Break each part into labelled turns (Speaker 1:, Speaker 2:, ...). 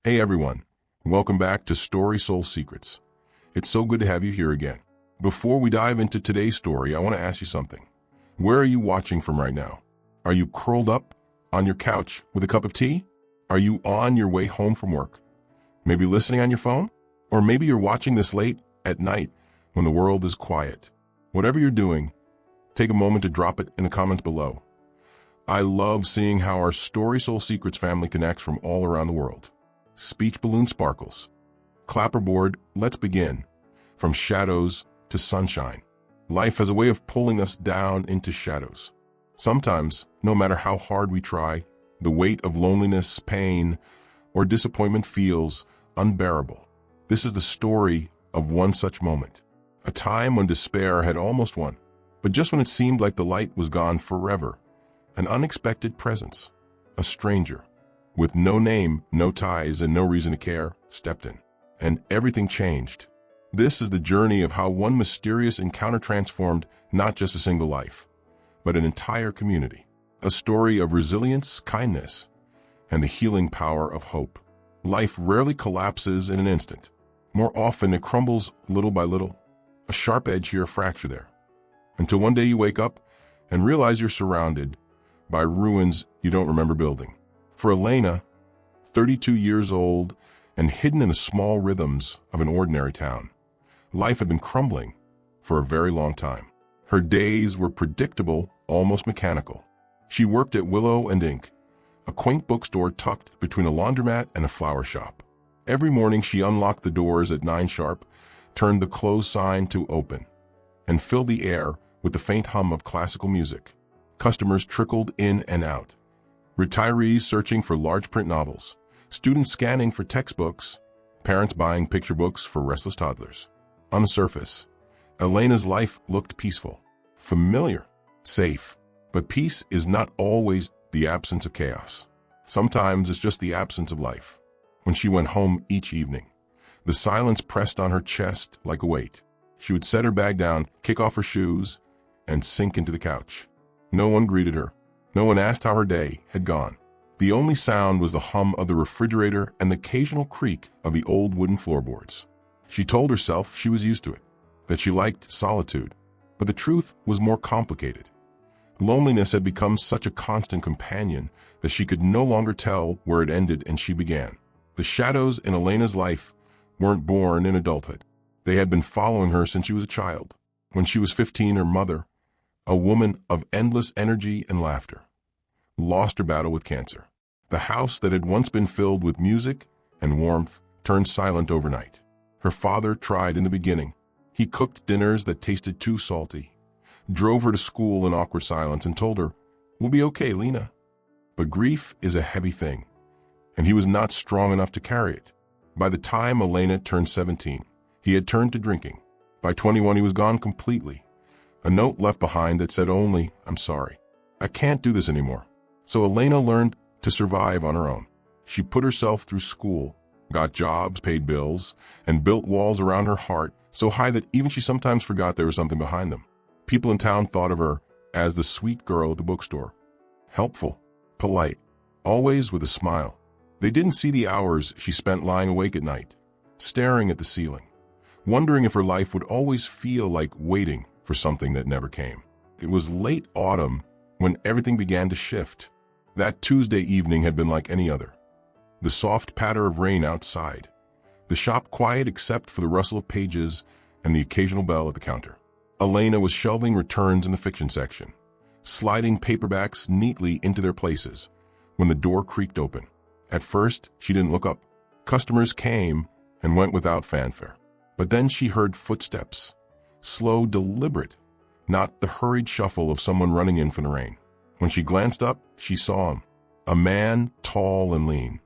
Speaker 1: Hey everyone, welcome back to StorySoul Secrets. It's so good to have you here again. Before we dive into today's story, I want to ask you something. Where are you watching from right now? Are you curled up on your couch with a cup of tea? Are you on your way home from work? Maybe listening on your phone? Or maybe you're watching this late at night when the world is quiet. Whatever you're doing, take a moment to drop it in the comments below. I love seeing how our StorySoul Secrets family connects from all around the world. Speech balloon sparkles. Clapperboard, let's begin. From shadows to sunshine. Life has a way of pulling us down into shadows. Sometimes, no matter how hard we try, the weight of loneliness, pain, or disappointment feels unbearable. This is the story of one such moment. A time when despair had almost won. But just when it seemed like the light was gone forever, an unexpected presence, a stranger, with no name, no ties, and no reason to care, stepped in. And everything changed. This is the journey of how one mysterious encounter transformed not just a single life, but an entire community. A story of resilience, kindness, and the healing power of hope. Life rarely collapses in an instant. More often, it crumbles little by little. A sharp edge here, a fracture there. Until one day you wake up and realize you're surrounded by ruins you don't remember building. For Elena, 32 years old and hidden in the small rhythms of an ordinary town, life had been crumbling for a very long time. Her days were predictable, almost mechanical. She worked at Willow Ink, a quaint bookstore tucked between a laundromat and a flower shop. Every morning she unlocked the doors at 9 sharp, turned the close sign to open, and filled the air with the faint hum of classical music. Customers trickled in and out. Retirees searching for large print novels, students scanning for textbooks, parents buying picture books for restless toddlers. On the surface, Elena's life looked peaceful, familiar, safe. But peace is not always the absence of chaos. Sometimes it's just the absence of life. When she went home each evening, the silence pressed on her chest like a weight. She would set her bag down, kick off her shoes, and sink into the couch. No one greeted her. No one asked how her day had gone. The only sound was the hum of the refrigerator and the occasional creak of the old wooden floorboards. She told herself she was used to it, that she liked solitude. But the truth was more complicated. Loneliness had become such a constant companion that she could no longer tell where it ended and she began. The shadows in Elena's life weren't born in adulthood. They had been following her since she was a child. When she was 15, her mother, a woman of endless energy and laughter, lost her battle with cancer. The house that had once been filled with music and warmth turned silent overnight. Her father tried in the beginning. He cooked dinners that tasted too salty, drove her to school in awkward silence, and told her, "We'll be okay, Lena." But grief is a heavy thing, and he was not strong enough to carry it. By the time Elena turned 17, he had turned to drinking. By 21, he was gone completely. A note left behind that said only, "I'm sorry. I can't do this anymore." So Elena learned to survive on her own. She put herself through school, got jobs, paid bills, and built walls around her heart so high that even she sometimes forgot there was something behind them. People in town thought of her as the sweet girl at the bookstore. Helpful, polite, always with a smile. They didn't see the hours she spent lying awake at night, staring at the ceiling, wondering if her life would always feel like waiting for something that never came. It was late autumn when everything began to shift. That Tuesday evening had been like any other. The soft patter of rain outside. The shop quiet except for the rustle of pages and the occasional bell at the counter. Elena was shelving returns in the fiction section, sliding paperbacks neatly into their places when the door creaked open. At first, she didn't look up. Customers came and went without fanfare. But then she heard footsteps, slow, deliberate, not the hurried shuffle of someone running in from the rain. When she glanced up, she saw him, a man tall and lean,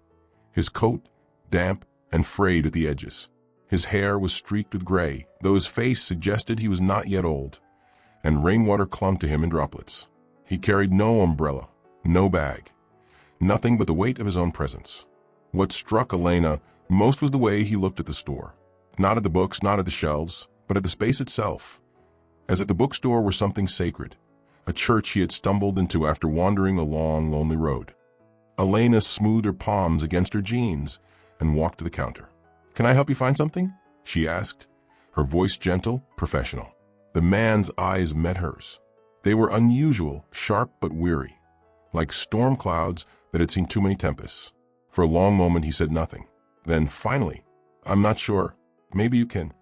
Speaker 1: his coat damp and frayed at the edges. His hair was streaked with gray, though his face suggested he was not yet old, and rainwater clung to him in droplets. He carried no umbrella, no bag, nothing but the weight of his own presence. What struck Elena most was the way he looked at the store. Not at the books, not at the shelves, but at the space itself, as if the bookstore were something sacred, a church he had stumbled into after wandering a long, lonely road. Elena smoothed her palms against her jeans and walked to the counter. "Can I help you find something?" she asked, her voice gentle, professional. The man's eyes met hers. They were unusual, sharp but weary, like storm clouds that had seen too many tempests. For a long moment he said nothing. Then, finally, "I'm not sure. Maybe you can."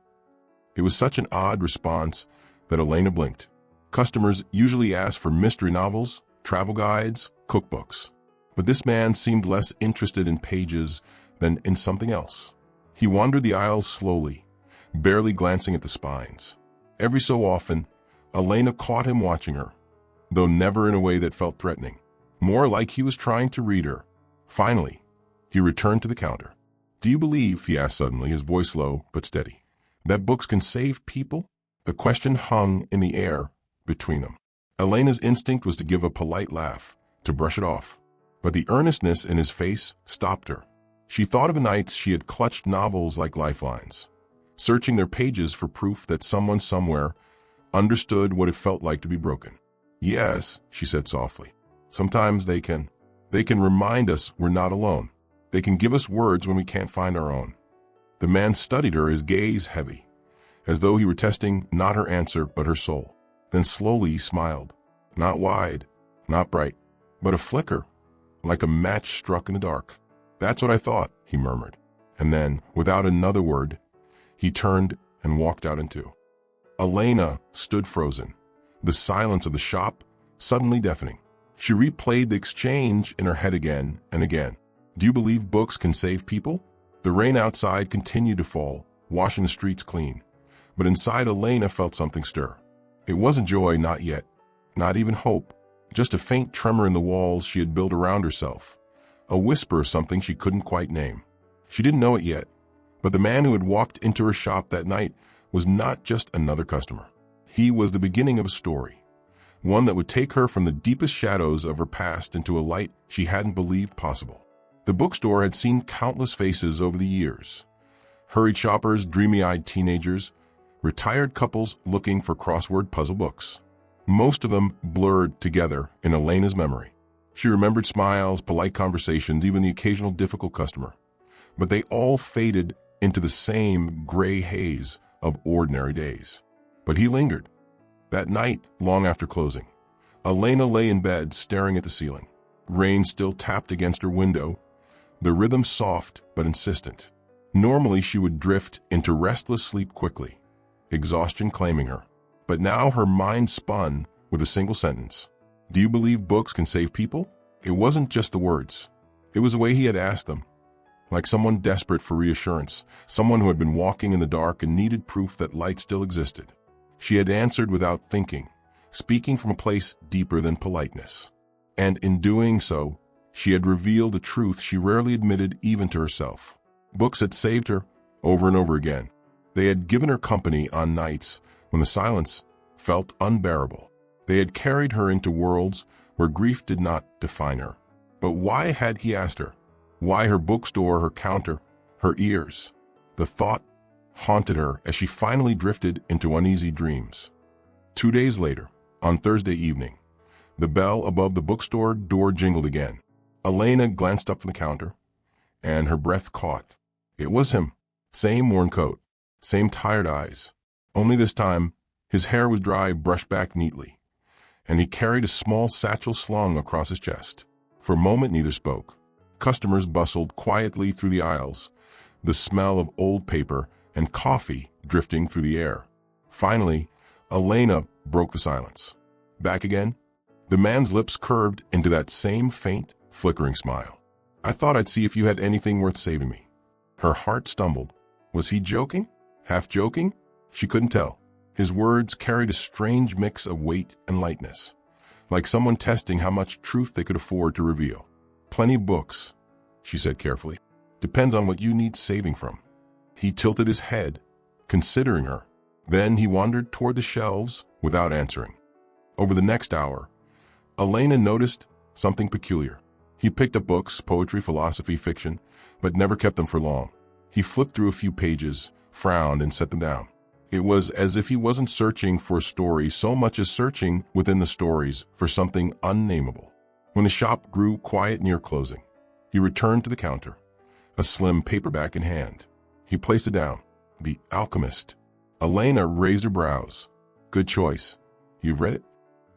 Speaker 1: It was such an odd response that Elena blinked. Customers usually ask for mystery novels, travel guides, cookbooks. But this man seemed less interested in pages than in something else. He wandered the aisles slowly, barely glancing at the spines. Every so often, Elena caught him watching her, though never in a way that felt threatening. More like he was trying to read her. Finally, he returned to the counter. "Do you believe," he asked suddenly, his voice low but steady, "that books can save people?" The question hung in the air between them. Elena's instinct was to give a polite laugh, to brush it off. But the earnestness in his face stopped her. She thought of the nights she had clutched novels like lifelines, searching their pages for proof that someone somewhere understood what it felt like to be broken. "Yes," she said softly. "Sometimes they can remind us we're not alone. They can give us words when we can't find our own." The man studied her, his gaze heavy, as though he were testing not her answer but her soul. Then slowly he smiled. Not wide, not bright, but a flicker, like a match struck in the dark. "That's what I thought," he murmured. And then, without another word, he turned and walked out into. Elena stood frozen, the silence of the shop suddenly deafening. She replayed the exchange in her head again and again. "Do you believe books can save people?" The rain outside continued to fall, washing the streets clean. But inside, Elena felt something stir. It wasn't joy, not yet, not even hope, just a faint tremor in the walls she had built around herself, a whisper of something she couldn't quite name. She didn't know it yet, but the man who had walked into her shop that night was not just another customer. He was the beginning of a story, one that would take her from the deepest shadows of her past into a light she hadn't believed possible. The bookstore had seen countless faces over the years. Hurried shoppers, dreamy-eyed teenagers, retired couples looking for crossword puzzle books. Most of them blurred together in Elena's memory. She remembered smiles, polite conversations, even the occasional difficult customer. But they all faded into the same gray haze of ordinary days. But he lingered. That night, long after closing, Elena lay in bed staring at the ceiling. Rain still tapped against her window, the rhythm soft but insistent. Normally she would drift into restless sleep quickly, exhaustion claiming her. But now her mind spun with a single sentence. "Do you believe books can save people?" It wasn't just the words. It was the way he had asked them, like someone desperate for reassurance, someone who had been walking in the dark and needed proof that light still existed. She had answered without thinking, speaking from a place deeper than politeness. And in doing so, she had revealed a truth she rarely admitted even to herself. Books had saved her over and over again. They had given her company on nights when the silence felt unbearable. They had carried her into worlds where grief did not define her. But why had he asked her? Why her bookstore, her counter, her ears? The thought haunted her as she finally drifted into uneasy dreams. 2 days later, on Thursday evening, the bell above the bookstore door jingled again. Elena glanced up from the counter, and her breath caught. It was him. Same worn coat, same tired eyes. Only this time, his hair was dry, brushed back neatly, and he carried a small satchel slung across his chest. For a moment, neither spoke. Customers bustled quietly through the aisles, the smell of old paper and coffee drifting through the air. Finally, Elena broke the silence. "Back again?" The man's lips curved into that same faint, flickering smile. "I thought I'd see if you had anything worth saving me." Her heart stumbled. Was he joking? Half joking? She couldn't tell. His words carried a strange mix of weight and lightness, like someone testing how much truth they could afford to reveal. "Plenty of books," she said carefully. "Depends on what you need saving from." He tilted his head, considering her. Then he wandered toward the shelves without answering. Over the next hour, Elena noticed something peculiar. He picked up books, poetry, philosophy, fiction, but never kept them for long. He flipped through a few pages, frowned, and set them down. It was as if he wasn't searching for a story so much as searching within the stories for something unnameable. When the shop grew quiet near closing, he returned to the counter, a slim paperback in hand. He placed it down. The Alchemist. Elena raised her brows. Good choice. You've read it?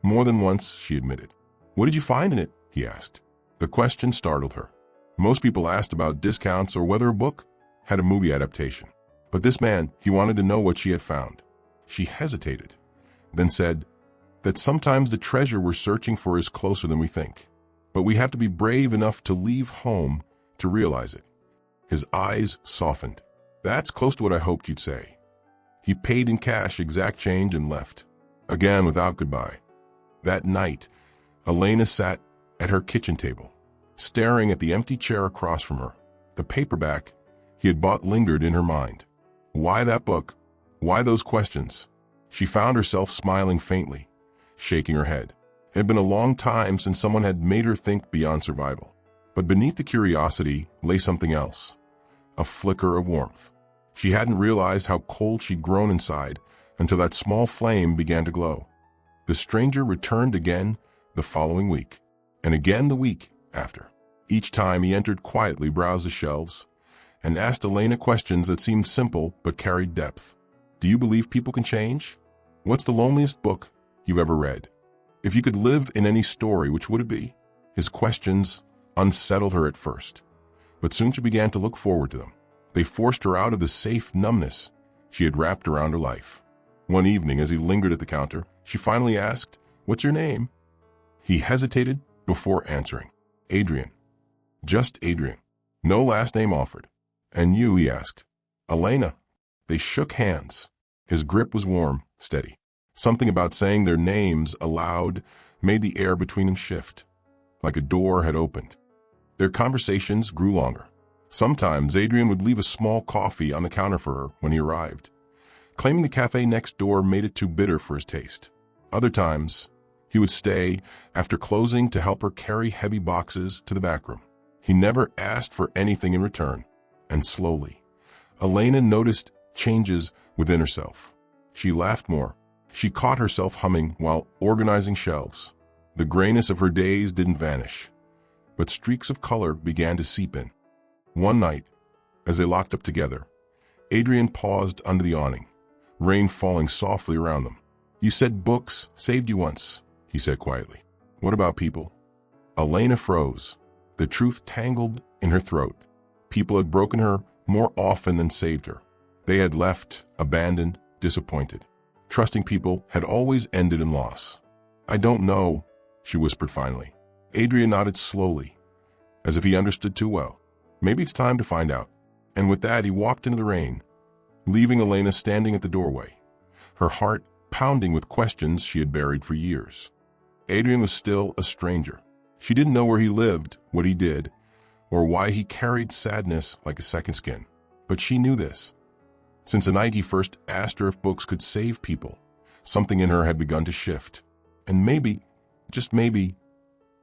Speaker 1: More than once, she admitted. What did you find in it? He asked. The question startled her. Most people asked about discounts or whether a book had a movie adaptation. But this man, he wanted to know what she had found. She hesitated, then said that sometimes the treasure we're searching for is closer than we think. But we have to be brave enough to leave home to realize it. His eyes softened. That's close to what I hoped you'd say. He paid in cash, exact change, and left. Again, without goodbye. That night, Elena sat at her kitchen table, staring at the empty chair across from her. The paperback he had bought lingered in her mind. Why that book? Why those questions? She found herself smiling faintly, shaking her head. It had been a long time since someone had made her think beyond survival. But beneath the curiosity lay something else, a flicker of warmth. She hadn't realized how cold she'd grown inside until that small flame began to glow. The stranger returned again the following week, and again the week after. Each time he entered quietly, browsed the shelves, and asked Elena questions that seemed simple but carried depth. Do you believe people can change? What's the loneliest book you've ever read? If you could live in any story, which would it be? His questions unsettled her at first, but soon she began to look forward to them. They forced her out of the safe numbness she had wrapped around her life. One evening, as he lingered at the counter, she finally asked, "What's your name?" He hesitated before answering. Adrian. Just Adrian. No last name offered. And you, he asked. Elena. They shook hands. His grip was warm, steady. Something about saying their names aloud made the air between them shift, like a door had opened. Their conversations grew longer. Sometimes Adrian would leave a small coffee on the counter for her when he arrived, claiming the cafe next door made it too bitter for his taste. Other times, he would stay after closing to help her carry heavy boxes to the back room. He never asked for anything in return, and slowly, Elena noticed changes within herself. She laughed more. She caught herself humming while organizing shelves. The grayness of her days didn't vanish, but streaks of color began to seep in. One night, as they locked up together, Adrian paused under the awning, rain falling softly around them. You said books saved you once, he said quietly. What about people? Elena froze. The truth tangled in her throat. People had broken her more often than saved her. They had left, abandoned, disappointed. Trusting people had always ended in loss. I don't know, she whispered finally. Adrian nodded slowly, as if he understood too well. Maybe it's time to find out. And with that, he walked into the rain, leaving Elena standing at the doorway, her heart pounding with questions she had buried for years. Adrian was still a stranger. She didn't know where he lived, what he did, or why he carried sadness like a second skin. But she knew this. Since the night he first asked her if books could save people, something in her had begun to shift. And maybe, just maybe,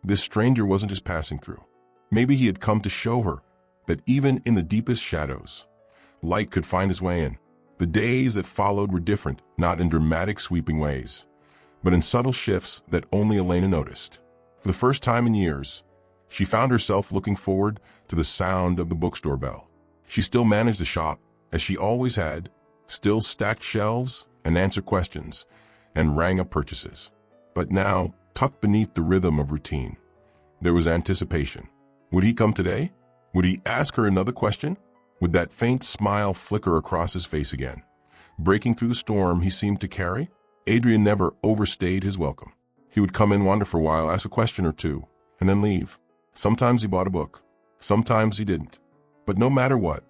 Speaker 1: this stranger wasn't just passing through. Maybe he had come to show her that even in the deepest shadows, light could find its way in. The days that followed were different, not in dramatic sweeping ways, but in subtle shifts that only Elena noticed. For the first time in years, she found herself looking forward to the sound of the bookstore bell. She still managed the shop, as she always had, still stacked shelves and answered questions, and rang up purchases. But now, tucked beneath the rhythm of routine, there was anticipation. Would he come today? Would he ask her another question? Would that faint smile flicker across his face again, breaking through the storm he seemed to carry? Adrian never overstayed his welcome. He would come in, wander for a while, ask a question or two, and then leave. Sometimes he bought a book. Sometimes he didn't. But no matter what,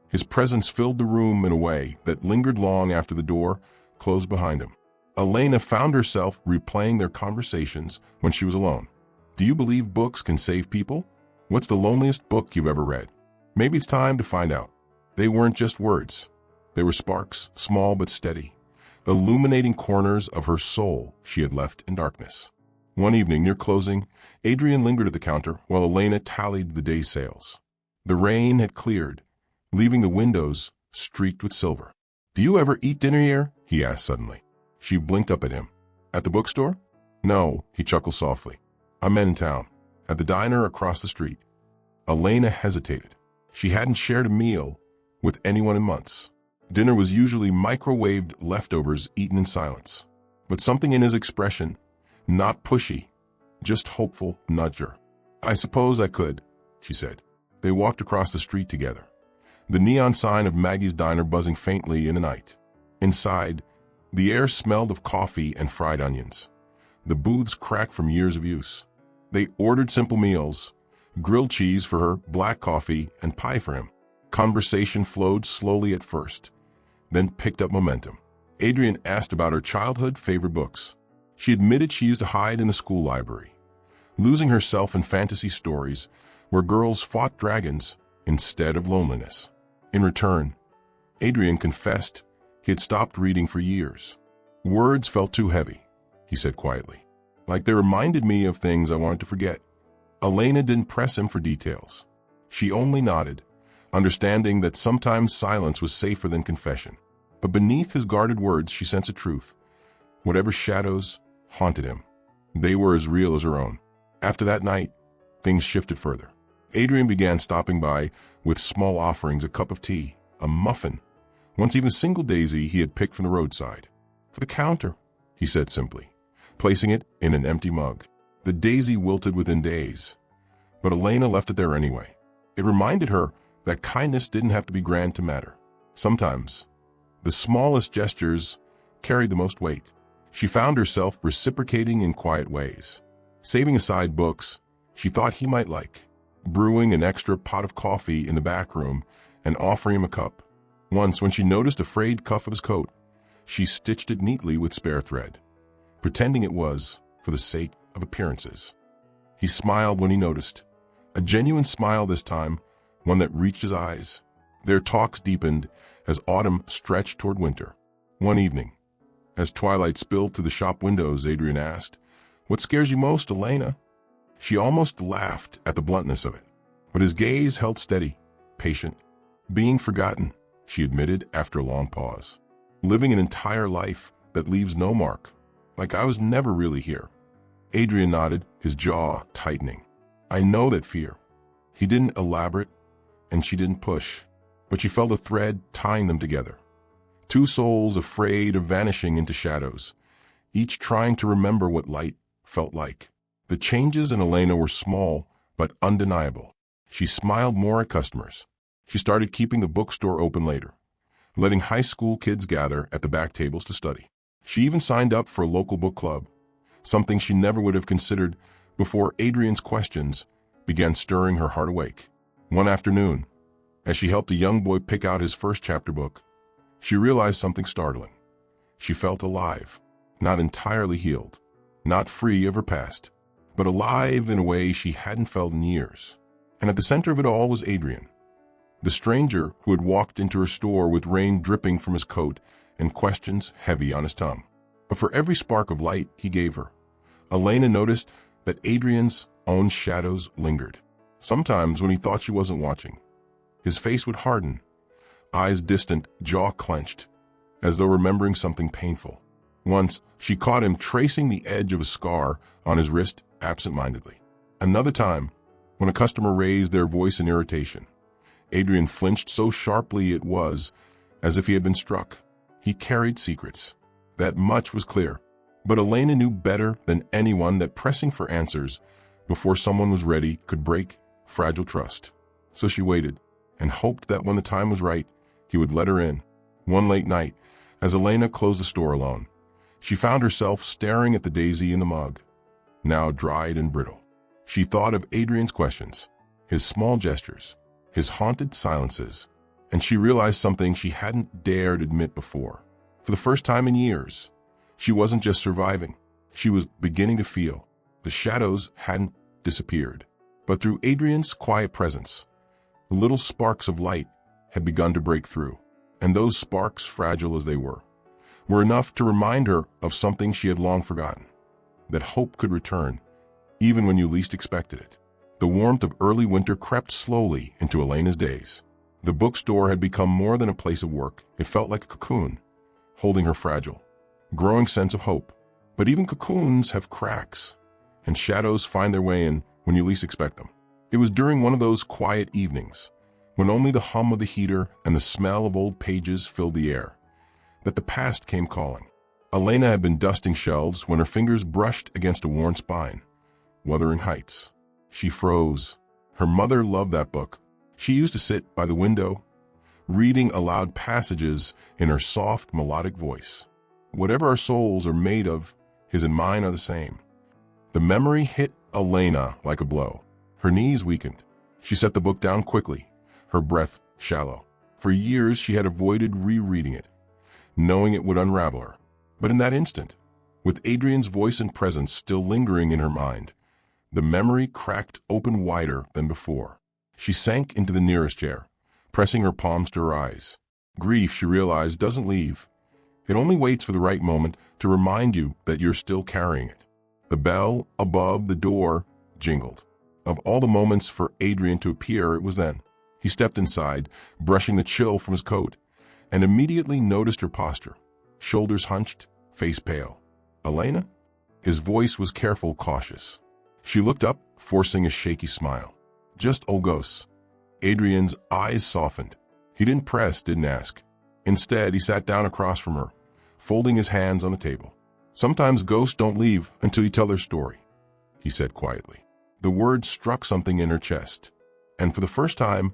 Speaker 1: his presence filled the room in a way that lingered long after the door closed behind him. Elena found herself replaying their conversations when she was alone. Do you believe books can save people? What's the loneliest book you've ever read? Maybe it's time to find out. They weren't just words. They were sparks, small but steady, illuminating corners of her soul she had left in darkness. One evening near closing, Adrian lingered at the counter while Elena tallied the day's sales. The rain had cleared, leaving the windows streaked with silver. Do you ever eat dinner here? He asked suddenly. She blinked up at him. At the bookstore? No, he chuckled softly. I meant in town, at the diner across the street. Elena hesitated. She hadn't shared a meal with anyone in months. Dinner was usually microwaved leftovers eaten in silence. But something in his expression, not pushy, just hopeful, nudged her. "I suppose I could," she said. They walked across the street together, the neon sign of Maggie's Diner buzzing faintly in the night. Inside, the air smelled of coffee and fried onions. The booths cracked from years of use. They ordered simple meals, grilled cheese for her, black coffee, and pie for him. Conversation flowed slowly at first, then picked up momentum. Adrian asked about her childhood favorite books. She admitted she used to hide in the school library, losing herself in fantasy stories where girls fought dragons instead of loneliness. In return, Adrian confessed he had stopped reading for years. "Words felt too heavy," he said quietly, "like they reminded me of things I wanted to forget." Elena didn't press him for details. She only nodded, understanding that sometimes silence was safer than confession. But beneath his guarded words, she sensed a truth. Whatever shadows haunted him, they were as real as her own. After that night, things shifted further. Adrian began stopping by with small offerings, a cup of tea, a muffin, once even a single daisy he had picked from the roadside. "For the counter," he said simply, placing it in an empty mug. The daisy wilted within days, but Elena left it there anyway. It reminded her that kindness didn't have to be grand to matter. Sometimes, the smallest gestures carried the most weight. She found herself reciprocating in quiet ways, saving aside books she thought he might like, brewing an extra pot of coffee in the back room and offering him a cup. Once, when she noticed a frayed cuff of his coat, she stitched it neatly with spare thread, pretending it was for the sake of appearances. He smiled when he noticed, a genuine smile this time, one that reached his eyes. Their talks deepened as autumn stretched toward winter. One evening, as twilight spilled through the shop windows, Adrian asked, "What scares you most, Elena?" She almost laughed at the bluntness of it, but his gaze held steady, patient. "Being forgotten," she admitted after a long pause. "Living an entire life that leaves no mark, like I was never really here." Adrian nodded, his jaw tightening. "I know that fear." He didn't elaborate, and she didn't push, but she felt a thread tying them together. Two souls afraid of vanishing into shadows, each trying to remember what light felt like. The changes in Elena were small but undeniable. She smiled more at customers. She started keeping the bookstore open later, letting high school kids gather at the back tables to study. She even signed up for a local book club, something she never would have considered before Adrian's questions began stirring her heart awake. One afternoon, as she helped a young boy pick out his first chapter book, she realized something startling. She felt alive, not entirely healed, not free of her past, but alive in a way she hadn't felt in years. And at the center of it all was Adrian, the stranger who had walked into her store with rain dripping from his coat and questions heavy on his tongue. But for every spark of light he gave her, Elena noticed that Adrian's own shadows lingered. Sometimes when he thought she wasn't watching, his face would harden, eyes distant, jaw clenched, as though remembering something painful. Once, she caught him tracing the edge of a scar on his wrist absent-mindedly. Another time, when a customer raised their voice in irritation, Adrian flinched so sharply it was as if he had been struck. He carried secrets. That much was clear. But Elena knew better than anyone that pressing for answers before someone was ready could break fragile trust. So she waited and hoped that when the time was right, he would let her in. One late night, as Elena closed the store alone, she found herself staring at the daisy in the mug, now dried and brittle. She thought of Adrian's questions, his small gestures, his haunted silences, and she realized something she hadn't dared admit before. For the first time in years, she wasn't just surviving, she was beginning to feel. The shadows hadn't disappeared, but through Adrian's quiet presence, little sparks of light had begun to break through. And those sparks, fragile as they were enough to remind her of something she had long forgotten, that hope could return, even when you least expected it. The warmth of early winter crept slowly into Elena's days. The bookstore had become more than a place of work. It felt like a cocoon, holding her fragile, growing sense of hope. But even cocoons have cracks, and shadows find their way in when you least expect them. It was during one of those quiet evenings, when only the hum of the heater and the smell of old pages filled the air, that the past came calling. Elena had been dusting shelves when her fingers brushed against a worn spine. Wuthering Heights. She froze. Her mother loved that book. She used to sit by the window, reading aloud passages in her soft, melodic voice. Whatever our souls are made of, his and mine are the same. The memory hit Elena like a blow. Her knees weakened. She set the book down quickly, her breath shallow. For years she had avoided rereading it, knowing it would unravel her. But in that instant, with Adrian's voice and presence still lingering in her mind, the memory cracked open wider than before. She sank into the nearest chair, pressing her palms to her eyes. Grief, she realized, doesn't leave. It only waits for the right moment to remind you that you're still carrying it. The bell above the door jingled. Of all the moments for Adrian to appear, it was then. He stepped inside, brushing the chill from his coat, and immediately noticed her posture. Shoulders hunched, face pale. Elena? His voice was careful, cautious. She looked up, forcing a shaky smile. Just old ghosts. Adrian's eyes softened. He didn't press, didn't ask. Instead, he sat down across from her, folding his hands on the table. Sometimes ghosts don't leave until you tell their story, he said quietly. The words struck something in her chest, and for the first time,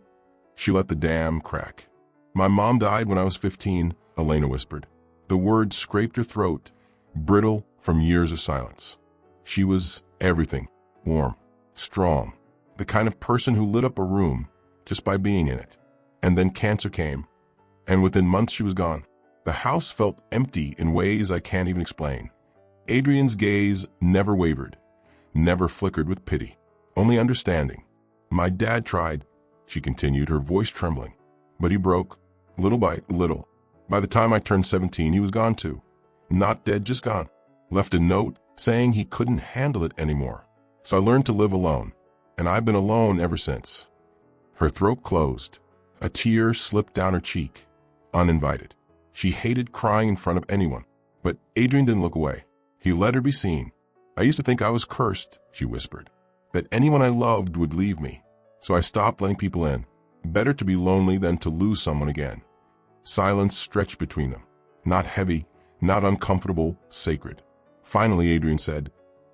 Speaker 1: she let the dam crack. My mom died when I was 15, Elena whispered. The words scraped her throat, brittle from years of silence. She was everything, warm, strong, the kind of person who lit up a room just by being in it. And then cancer came, and within months she was gone. The house felt empty in ways I can't even explain. Adrian's gaze never wavered, never flickered with pity, only understanding. My dad tried, she continued, her voice trembling, but he broke, little by little. By the time I turned 17, he was gone too. Not dead, just gone. Left a note saying he couldn't handle it anymore. So I learned to live alone, and I've been alone ever since. Her throat closed. A tear slipped down her cheek, uninvited. She hated crying in front of anyone, but Adrian didn't look away. He let her be seen. I used to think I was cursed, she whispered, that anyone I loved would leave me. So I stopped letting people in. Better to be lonely than to lose someone again. Silence stretched between them. Not heavy, not uncomfortable, sacred. Finally, Adrian said,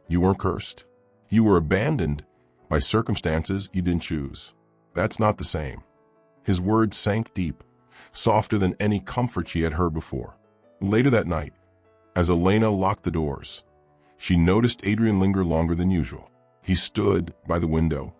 Speaker 1: "You weren't cursed. You were abandoned by circumstances you didn't choose. That's not the same." His words sank deep, softer than any comfort she had heard before. Later that night, as Elena locked the doors, she noticed Adrian linger longer than usual. He stood by the window,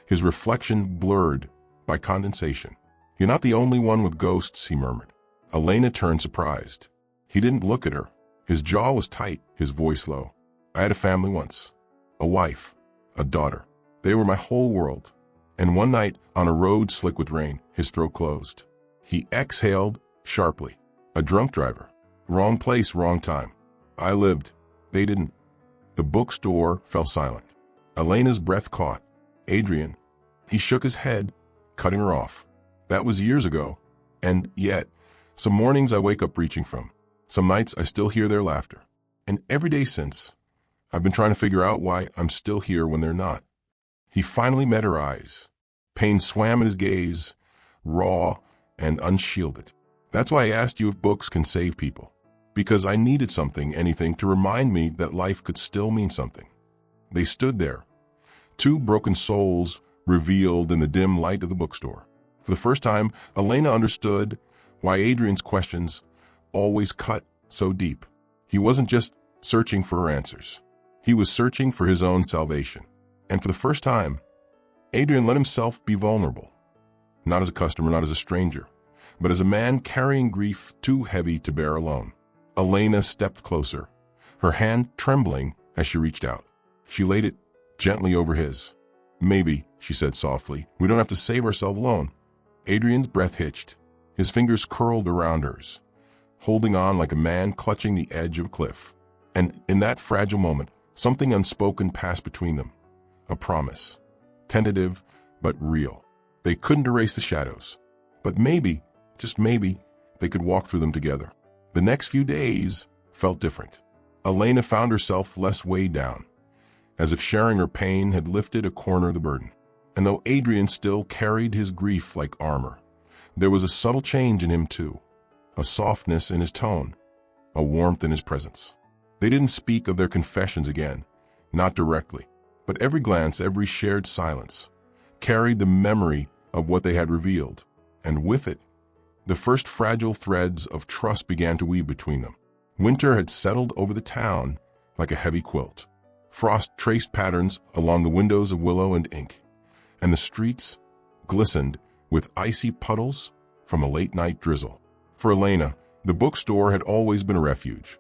Speaker 1: his reflection blurred by condensation. "You're not the only one with ghosts," he murmured. Elena turned surprised. He didn't look at her. His jaw was tight, his voice low. "I had a family once. A wife, a daughter. They were my whole world." And one night, on a road slick with rain, his throat closed. He exhaled sharply. A drunk driver. Wrong place, wrong time. I lived. They didn't. The bookstore fell silent. Elena's breath caught. "Adrian." He shook his head, cutting her off. "That was years ago. And yet, some mornings I wake up reaching from. Some nights I still hear their laughter. And every day since, I've been trying to figure out why I'm still here when they're not." He finally met her eyes. Pain swam in his gaze, raw and unshielded. "That's why I asked you if books can save people. Because I needed something, anything, to remind me that life could still mean something." They stood there, two broken souls revealed in the dim light of the bookstore. For the first time, Elena understood why Adrian's questions always cut so deep. He wasn't just searching for her answers. He was searching for his own salvation. And for the first time, Adrian let himself be vulnerable. Not as a customer, not as a stranger, but as a man carrying grief too heavy to bear alone. Elena stepped closer, her hand trembling as she reached out. She laid it gently over his. "Maybe," she said softly, "we don't have to save ourselves alone." Adrian's breath hitched. His fingers curled around hers, holding on like a man clutching the edge of a cliff. And in that fragile moment, something unspoken passed between them. A promise, tentative but real. They couldn't erase the shadows, but maybe, just maybe, they could walk through them together. The next few days felt different. Elena found herself less weighed down, as if sharing her pain had lifted a corner of the burden. And though Adrian still carried his grief like armor, there was a subtle change in him too, a softness in his tone, a warmth in his presence. They didn't speak of their confessions again, not directly, but every glance, every shared silence, carried the memory of what they had revealed, and with it, the first fragile threads of trust began to weave between them. Winter had settled over the town like a heavy quilt. Frost traced patterns along the windows of Willow and Ink, and the streets glistened with icy puddles from a late-night drizzle. For Elena, the bookstore had always been a refuge,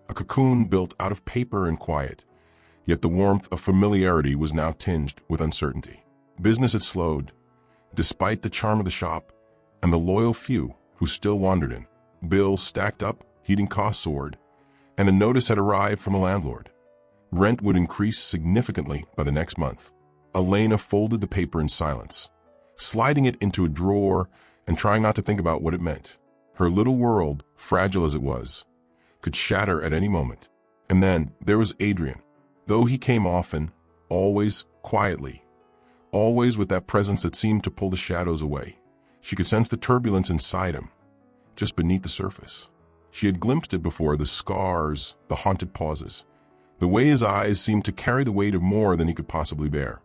Speaker 1: a cocoon built out of paper and quiet, yet the warmth of familiarity was now tinged with uncertainty. Business had slowed, despite the charm of the shop and the loyal few who still wandered in. Bills stacked up, heating costs soared, and a notice had arrived from a landlord. Rent would increase significantly by the next month. Elena folded the paper in silence, sliding it into a drawer and trying not to think about what it meant. Her little world, fragile as it was, could shatter at any moment. And then there was Adrian. Though he came often, always quietly, always with that presence that seemed to pull the shadows away, she could sense the turbulence inside him, just beneath the surface. She had glimpsed it before, the scars, the haunted pauses, the way his eyes seemed to carry the weight of more than he could possibly bear.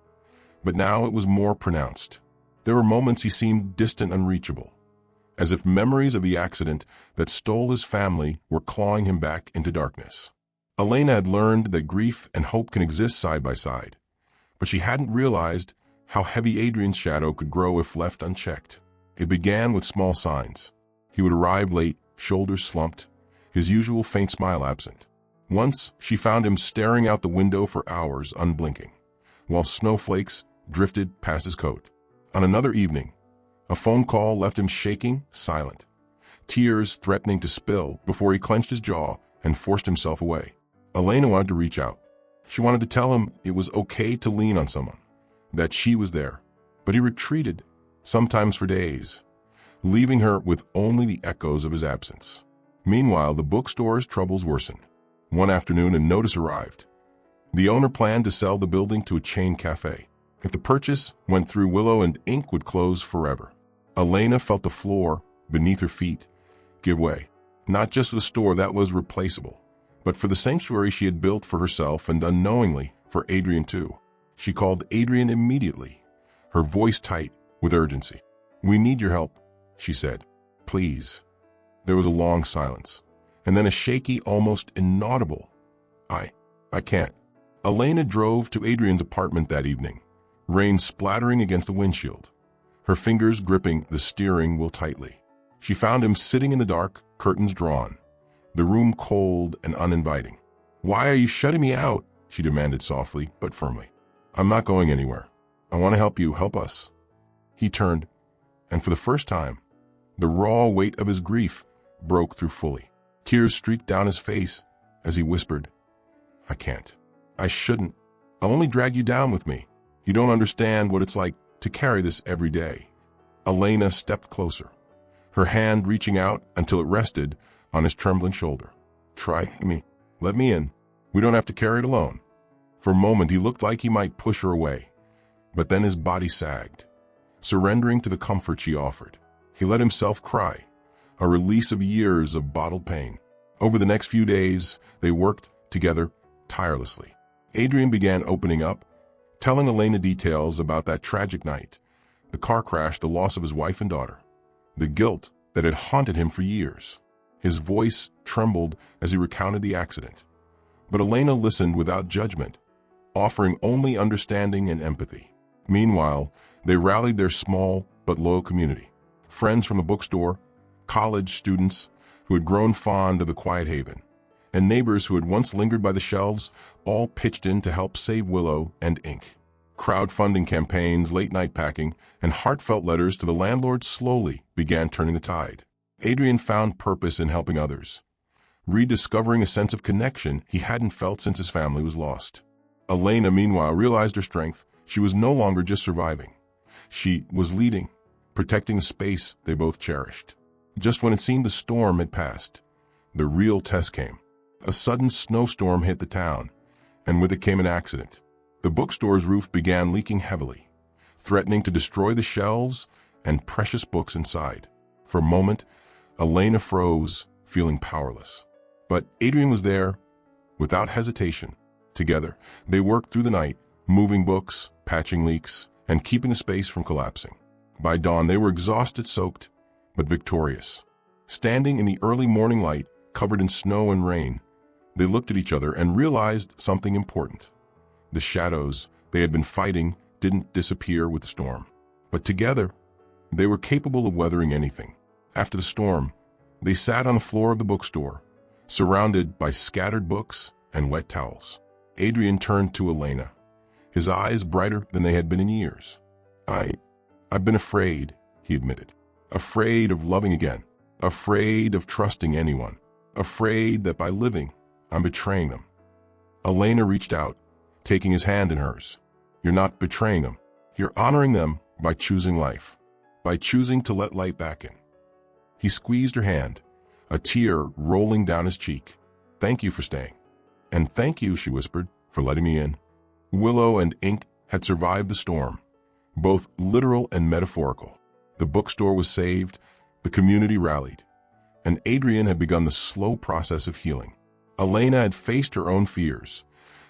Speaker 1: But now it was more pronounced. There were moments he seemed distant, unreachable, as if memories of the accident that stole his family were clawing him back into darkness. Elena had learned that grief and hope can exist side by side, but she hadn't realized how heavy Adrian's shadow could grow if left unchecked. It began with small signs. He would arrive late, shoulders slumped, his usual faint smile absent. Once, she found him staring out the window for hours, unblinking, while snowflakes drifted past his coat. On another evening, a phone call left him shaking, silent, tears threatening to spill before he clenched his jaw and forced himself away. Elena wanted to reach out. She wanted to tell him it was okay to lean on someone, that she was there. But he retreated, sometimes for days, leaving her with only the echoes of his absence. Meanwhile, the bookstore's troubles worsened. One afternoon, a notice arrived. The owner planned to sell the building to a chain cafe. If the purchase went through, Willow and Ink would close forever. Elena felt the floor beneath her feet give way, not just for the store that was replaceable, but for the sanctuary she had built for herself and unknowingly for Adrian too. She called Adrian immediately, her voice tight with urgency. "We need your help," she said. "Please." There was a long silence, and then a shaky, almost inaudible, I can't." Elena drove to Adrian's apartment that evening, rain splattering against the windshield, her fingers gripping the steering wheel tightly. She found him sitting in the dark, curtains drawn, the room cold and uninviting. "Why are you shutting me out?" she demanded softly but firmly. "I'm not going anywhere. I want to help you, help us." He turned, and for the first time, the raw weight of his grief broke through fully. Tears streaked down his face as he whispered, "I can't. I shouldn't. I'll only drag you down with me. You don't understand what it's like to carry this every day." Elena stepped closer, her hand reaching out until it rested on his trembling shoulder. "Try me. Let me in. We don't have to carry it alone." For a moment, he looked like he might push her away, but then his body sagged, surrendering to the comfort she offered. He let himself cry, a release of years of bottled pain. Over the next few days, they worked together tirelessly. Adrian began opening up, telling Elena details about that tragic night, the car crash, the loss of his wife and daughter, the guilt that had haunted him for years. His voice trembled as he recounted the accident. But Elena listened without judgment, offering only understanding and empathy. Meanwhile, they rallied their small but loyal community. Friends from the bookstore, college students who had grown fond of the quiet haven, and neighbors who had once lingered by the shelves all pitched in to help save Willow and Ink. Crowdfunding campaigns, late-night packing, and heartfelt letters to the landlord slowly began turning the tide. Adrian found purpose in helping others, rediscovering a sense of connection he hadn't felt since his family was lost. Elena, meanwhile, realized her strength. She was no longer just surviving. She was leading, protecting the space they both cherished. Just when it seemed the storm had passed, the real test came. A sudden snowstorm hit the town, and with it came an accident. The bookstore's roof began leaking heavily, threatening to destroy the shelves and precious books inside. For a moment, Elena froze, feeling powerless. But Adrian was there, without hesitation. Together, they worked through the night, moving books, patching leaks, and keeping the space from collapsing. By dawn, they were exhausted, soaked, but victorious. Standing in the early morning light, covered in snow and rain, they looked at each other and realized something important. The shadows they had been fighting didn't disappear with the storm. But together, they were capable of weathering anything. After the storm, they sat on the floor of the bookstore, surrounded by scattered books and wet towels. Adrian turned to Elena, his eyes brighter than they had been in years. I've been afraid, he admitted. Afraid of loving again. Afraid of trusting anyone. Afraid that by living, I'm betraying them. Elena reached out, taking his hand in hers. You're not betraying them. You're honoring them by choosing life, by choosing to let light back in. He squeezed her hand, a tear rolling down his cheek. Thank you for staying. And thank you, she whispered, for letting me in. Willow and Ink had survived the storm, both literal and metaphorical. The bookstore was saved, the community rallied, and Adrian had begun the slow process of healing. Elena had faced her own fears,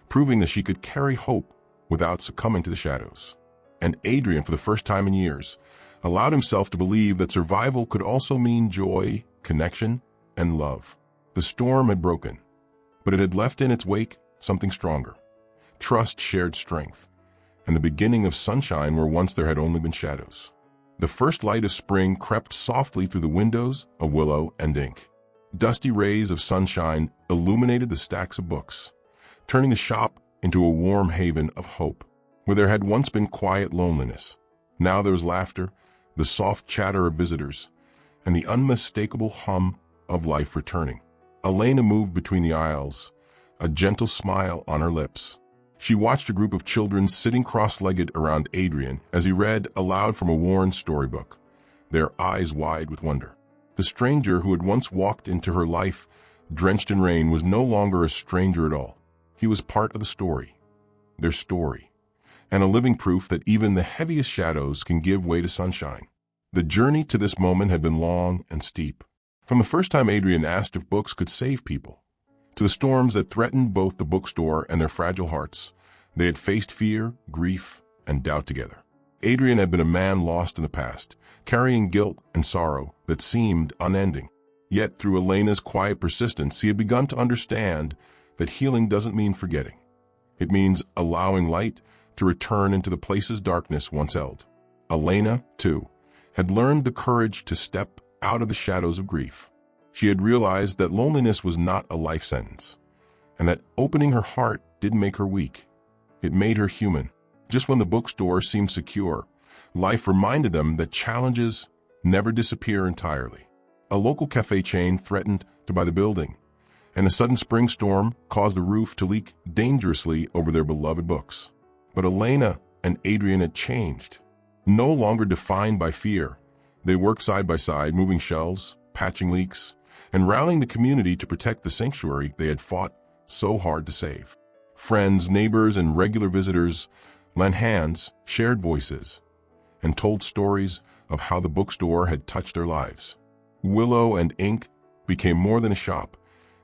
Speaker 1: proving that she could carry hope without succumbing to the shadows. And Adrian, for the first time in years, allowed himself to believe that survival could also mean joy, connection, and love. The storm had broken, but it had left in its wake something stronger. Trust, shared strength, and the beginning of sunshine where once there had only been shadows. The first light of spring crept softly through the windows of Willow and Ink. Dusty rays of sunshine illuminated the stacks of books, turning the shop into a warm haven of hope. Where there had once been quiet loneliness, now there was laughter, the soft chatter of visitors, and the unmistakable hum of life returning. Elena moved between the aisles, a gentle smile on her lips. She watched a group of children sitting cross-legged around Adrian as he read aloud from a worn storybook, their eyes wide with wonder. The stranger who had once walked into her life, drenched in rain, was no longer a stranger at all. He was part of the story, their story, and a living proof that even the heaviest shadows can give way to sunshine. The journey to this moment had been long and steep. From the first time Adrian asked if books could save people, to the storms that threatened both the bookstore and their fragile hearts, they had faced fear, grief, and doubt together. Adrian had been a man lost in the past, carrying guilt and sorrow that seemed unending. Yet through Elena's quiet persistence, he had begun to understand that healing doesn't mean forgetting. It means allowing light to return into the places darkness once held. Elena, too, had learned the courage to step out of the shadows of grief. She had realized that loneliness was not a life sentence, and that opening her heart didn't make her weak. It made her human. Just when the bookstore seemed secure, life reminded them that challenges never disappear entirely. A local cafe chain threatened to buy the building, and a sudden spring storm caused the roof to leak dangerously over their beloved books. But Elena and Adrian had changed. No longer defined by fear, they worked side by side, moving shelves, patching leaks, and rallying the community to protect the sanctuary they had fought so hard to save. Friends, neighbors, and regular visitors lent hands, shared voices, and told stories of how the bookstore had touched their lives. Willow and Ink became more than a shop.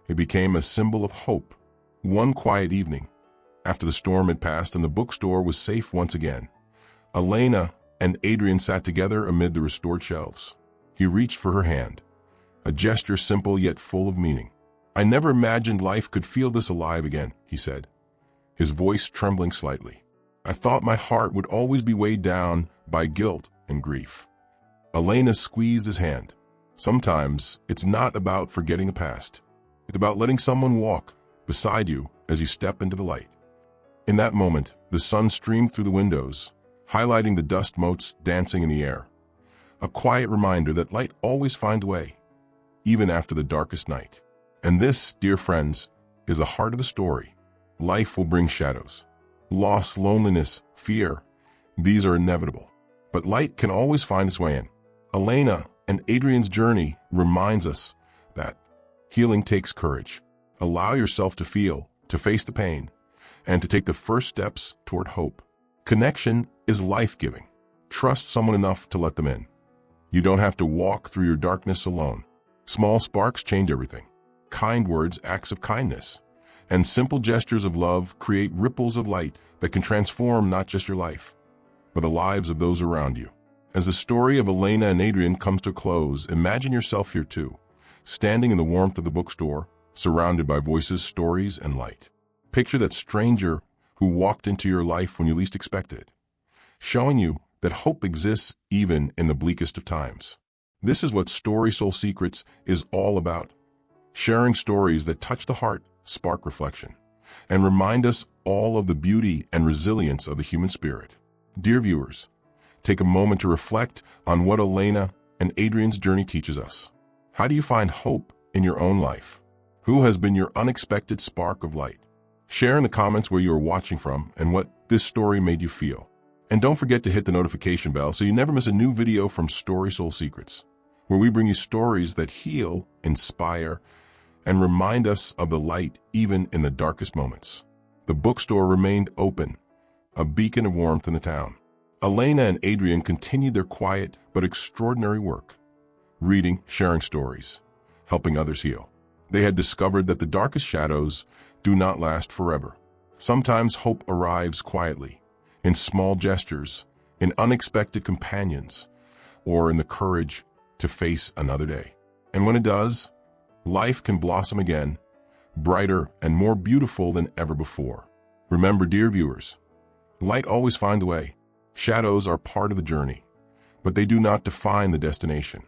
Speaker 1: It became a symbol of hope. One quiet evening, after the storm had passed and the bookstore was safe once again, Elena and Adrian sat together amid the restored shelves. He reached for her hand, a gesture simple yet full of meaning. I never imagined life could feel this alive again, he said, his voice trembling slightly. I thought my heart would always be weighed down by guilt and grief. Elena squeezed his hand. Sometimes it's not about forgetting the past. It's about letting someone walk beside you as you step into the light. In that moment, the sun streamed through the windows, highlighting the dust motes dancing in the air. A quiet reminder that light always finds a way, even after the darkest night. And this, dear friends, is the heart of the story. Life will bring shadows. Loss, loneliness, fear. These are inevitable. But light can always find its way in. Elena and Adrian's journey reminds us that healing takes courage. Allow yourself to feel, to face the pain, and to take the first steps toward hope. Connection is life-giving. Trust someone enough to let them in. You don't have to walk through your darkness alone. Small sparks change everything. Kind words, acts of kindness, and simple gestures of love create ripples of light that can transform not just your life, but the lives of those around you. As the story of Elena and Adrian comes to a close, imagine yourself here too, standing in the warmth of the bookstore, surrounded by voices, stories, and light. Picture that stranger who walked into your life when you least expected it, showing you that hope exists even in the bleakest of times. This is what StorySoul Secrets is all about. Sharing stories that touch the heart, spark reflection, and remind us all of the beauty and resilience of the human spirit. Dear viewers, take a moment to reflect on what Elena and Adrian's journey teaches us. How do you find hope in your own life? Who has been your unexpected spark of light? Share in the comments where you are watching from and what this story made you feel. And don't forget to hit the notification bell so you never miss a new video from StorySoul Secrets, where we bring you stories that heal, inspire, and remind us of the light even in the darkest moments. The bookstore remained open, a beacon of warmth in the town. Elena and Adrian continued their quiet but extraordinary work, reading, sharing stories, helping others heal. They had discovered that the darkest shadows do not last forever. Sometimes hope arrives quietly, in small gestures, in unexpected companions, or in the courage to face another day. And when it does, life can blossom again, brighter and more beautiful than ever before. Remember, dear viewers, light always finds a way. Shadows are part of the journey, but they do not define the destination.